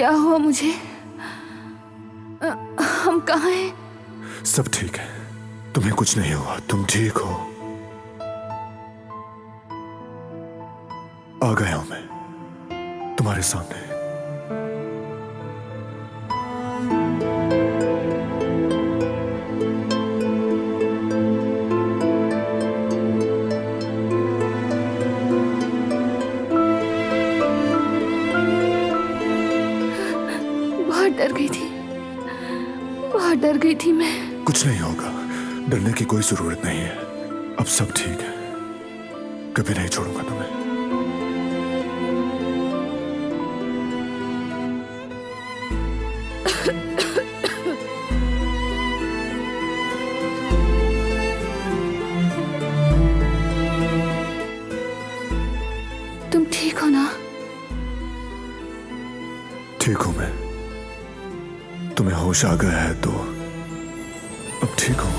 क्या हुआ मुझे? हम कहाँ हैं? सब ठीक है, तुम्हें कुछ नहीं हुआ, तुम ठीक हो। आ गया हूं मैं तुम्हारे सामने। बहुत डर गई थी मैं। कुछ नहीं होगा, डरने की कोई जरूरत नहीं है। अब सब ठीक है, कभी नहीं छोड़ूंगा तुम्हें। तुम ठीक हो ना? ठीक हूं मैं। तुम्हें होश आ गया है तो अब ठीक हूं।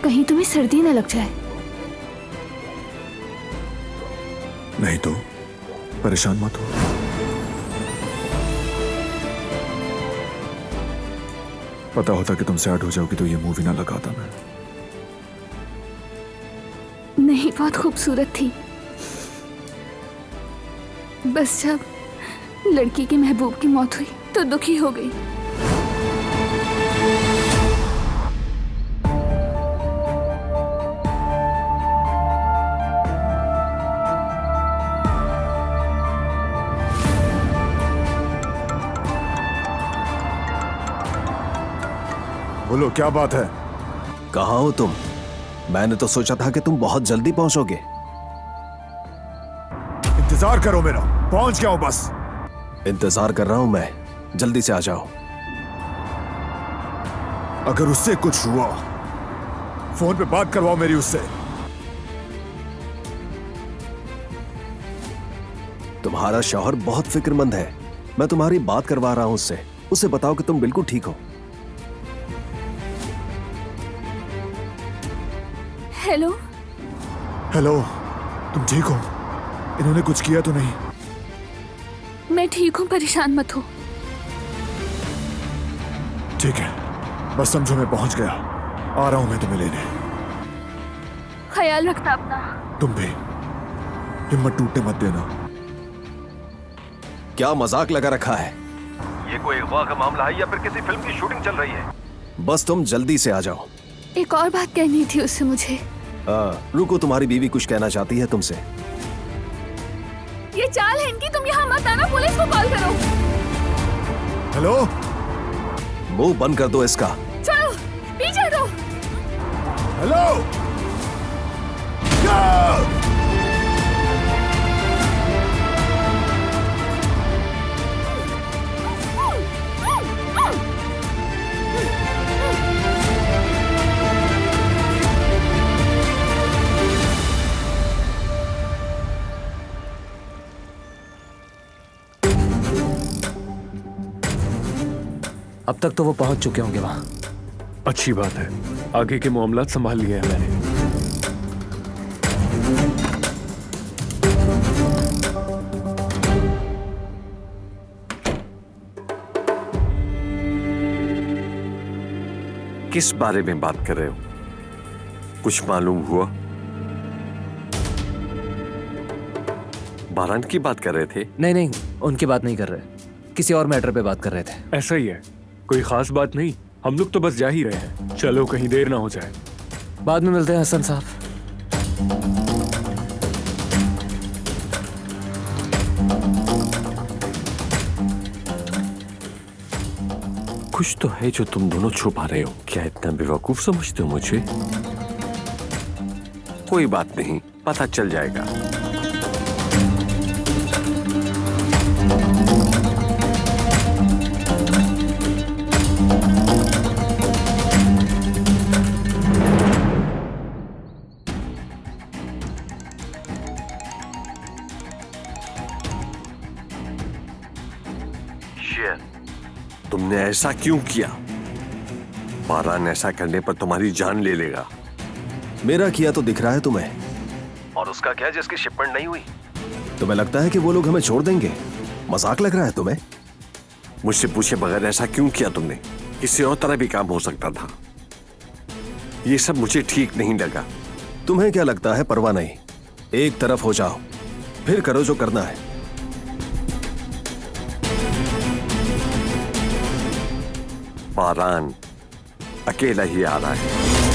कहीं तुम्हें सर्दी न लग जाए। नहीं तो परेशान मत हो। पता होता कि तुम सैड हो जाओगी तो ये मूवी ना लगाता मैं। नहीं, बहुत खूबसूरत थी। बस जब लड़की के महबूब की मौत हुई तो दुखी हो गई। बोलो क्या बात है? कहाँ हो तुम? मैंने तो सोचा था कि तुम बहुत जल्दी पहुंचोगे। इंतजार करो मेरा, पहुंच गया हूं बस। इंतजार कर रहा हूं मैं, जल्दी से आ जाओ। अगर उससे कुछ हुआ फोन पे बात करवाओ मेरी उससे। तुम्हारा शौहर बहुत फिक्रमंद है, मैं तुम्हारी बात करवा रहा हूं उससे। उसे बताओ कि तुम बिल्कुल ठीक हो। हेलो हेलो, तुम ठीक हो? इन्होंने कुछ किया तो नहीं? मैं ठीक हूँ, परेशान मत हो। ठीक है, बस समझो मैं पहुंच गया। आ रहा हूं मैं तुम्हें लेने। ख्याल रखना अपना। तुम भी हिम्मत टूटने मत देना। क्या मजाक लगा रखा है? ये कोई अगवा का मामला है या फिर किसी फिल्म की शूटिंग चल रही है? बस तुम जल्दी से आ जाओ। एक और बात कहनी थी उससे मुझे। रुको, तुम्हारी बीवी कुछ कहना चाहती है तुमसे। ये चाल है इनकी, तुम यहाँ मत आना, पुलिस को कॉल करो। हेलो, मुंह बंद कर दो इसका। चलो पीछे हटो। हेलो, अब तक तो वो पहुंच चुके होंगे वहां। अच्छी बात है, आगे के मामला संभाल लिए हैं मैंने। किस बारे में बात कर रहे हो? कुछ मालूम हुआ? बारात की बात कर रहे थे? नहीं नहीं, उनकी बात नहीं कर रहे, किसी और मैटर पे बात कर रहे थे। ऐसा ही है, कोई खास बात नहीं। हम लोग तो बस जा ही रहे हैं। चलो कहीं देर ना हो जाए। बाद में मिलते हैं हसन साहब। कुछ तो है जो तुम दोनों छुपा रहे हो। क्या इतना बेवकूफ समझते हो मुझे? कोई बात नहीं, पता चल जाएगा। तुमने ऐसा क्यों किया? पारान ऐसा करने पर तुम्हारी जान ले लेगा। मेरा किया तो दिख रहा है तुम्हें। और उसका क्या जिसकी शिपमेंट नहीं हुई? तुम्हें लगता है कि वो लोग हमें छोड़ देंगे? मजाक लग रहा है तुम्हें? मुझसे पूछे बगैर ऐसा क्यों किया तुमने? किसी और तरह भी काम हो सकता था। ये सब मुझे ठीक नहीं लगा। तुम्हें क्या लगता है परवाह नहीं? एक तरफ हो जाओ, फिर करो जो करना है। पारान अकेला ही आ रहा है।